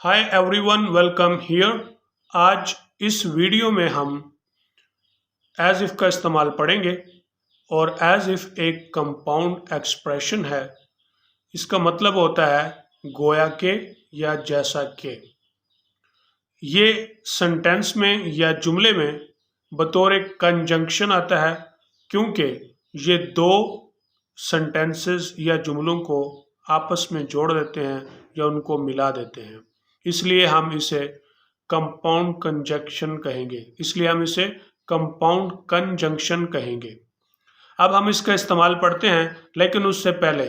Hi everyone, welcome here. आज इस video में हम एज इफ का इस्तेमाल पढ़ेंगे और एज इफ एक कंपाउंड एक्सप्रेशन है। इसका मतलब होता है गोया के या जैसा के। ये सेंटेंस में या जुमले में बतौर एक कंजंक्शन आता है क्योंकि ये दो सेंटेंसेस या जुमलों को आपस में जोड़ देते हैं या उनको मिला देते हैं। इसलिए हम इसे कंपाउंड कंजंक्शन कहेंगे। अब हम इसका इस्तेमाल पढ़ते हैं, लेकिन उससे पहले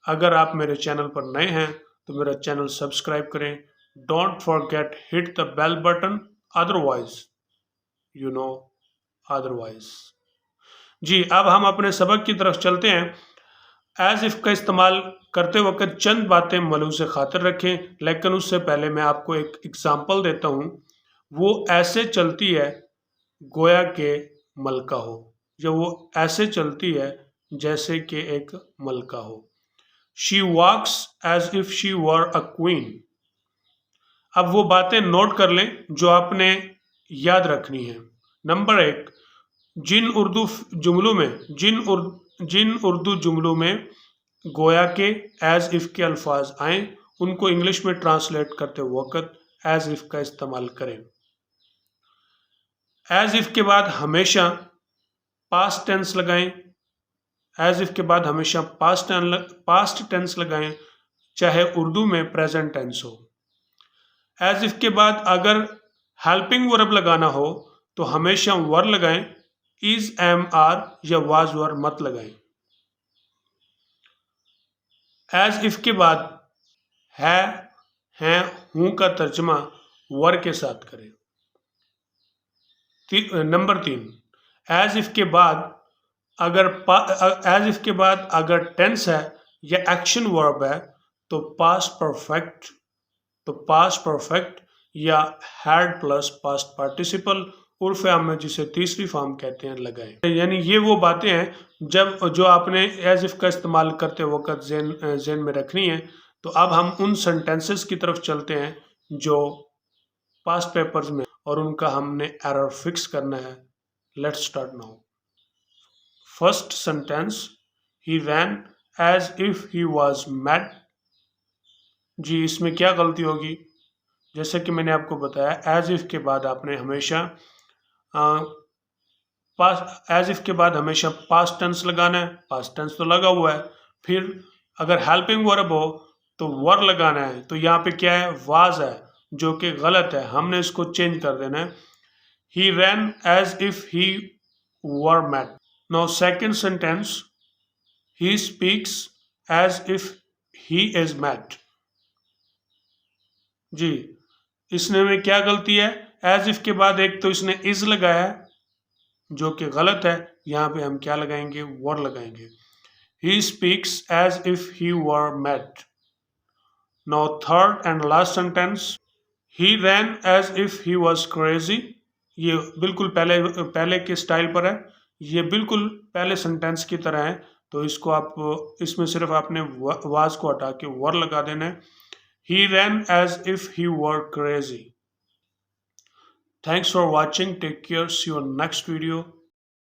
अगर आप मेरे चैनल पर नए हैं तो मेरा चैनल सब्सक्राइब करें। Don't forget hit the bell button, otherwise जी। अब हम अपने सबक की तरफ चलते हैं। एज इफ का इस्तेमाल करते वक्त चंद बातें मलूज़ खातिर रखें, लेकिन उससे पहले मैं आपको एक एग्जाम्पल देता हूँ। वो ऐसे चलती है गोया के मलका हो, या वो ऐसे चलती है जैसे कि एक मलका हो। She walks as if she were a queen. अब वो बातें नोट कर लें जो आपने याद रखनी है। नंबर 1, जिन उर्दू जुमलों में गोया के एज इफ के अल्फाज आए उनको इंग्लिश में ट्रांसलेट करते वक्त एज इफ का इस्तेमाल करें। एज इफ के बाद हमेशा पास्ट टेंस लगाएं। एज इफ के बाद हमेशा पास्ट टेंस लगाएं, चाहे उर्दू में प्रेजेंट टेंस हो। एज इफ के बाद अगर हेल्पिंग वर्ब लगाना हो तो हमेशा वर लगाएं, इज, एम, आर या वाज वर मत लगाएं। एज इफ के बाद है, हैं, हूं का तर्जमा वर के साथ करें। नंबर 3, एज इफ के बाद अगर टेंस है या एक्शन वर्ब है तो पास्ट परफेक्ट या हैड प्लस पास्ट पार्टिसिपल, उर्फ आम में जिसे तीसरी फॉर्म कहते हैं, लगाएं। यानी ये वो बातें हैं जो आपने एज इफ का इस्तेमाल करते वक्त जेन में रखनी है। तो अब हम उन सेंटेंसेस की तरफ चलते हैं जो पास्ट पेपर्स में, और उनका हमने एरर फिक्स करना है। Let's start now. First sentence, he ran as if he was mad. जी, इसमें क्या गलती होगी? जैसे कि मैंने आपको बताया, एज इफ के बाद आपने हमेशा पास्ट टेंस लगाना है। पास्ट टेंस तो लगा हुआ है। फिर अगर हेल्पिंग वर्ब हो तो वर लगाना है। तो यहाँ पे क्या है? वाज है, जो कि गलत है। हमने इसको चेंज कर देना है। He ran as if he were mad. Now second sentence, he speaks as if he is mad. जी, इसने में क्या गलती है? एज इफ के बाद एक तो इसने इज लगाया है जो कि गलत है। यहाँ पे हम क्या लगाएंगे? वर लगाएंगे। He speaks as if he were mad. Now third and last sentence, he ran as if he was crazy. ये बिल्कुल पहले के स्टाइल पर है। ये बिल्कुल पहले सेंटेंस की तरह है। तो इसमें सिर्फ आपने वाज को हटा के वर लगा देना है। He ran as if he were crazy. Thanks for watching. Take care. See you on next video.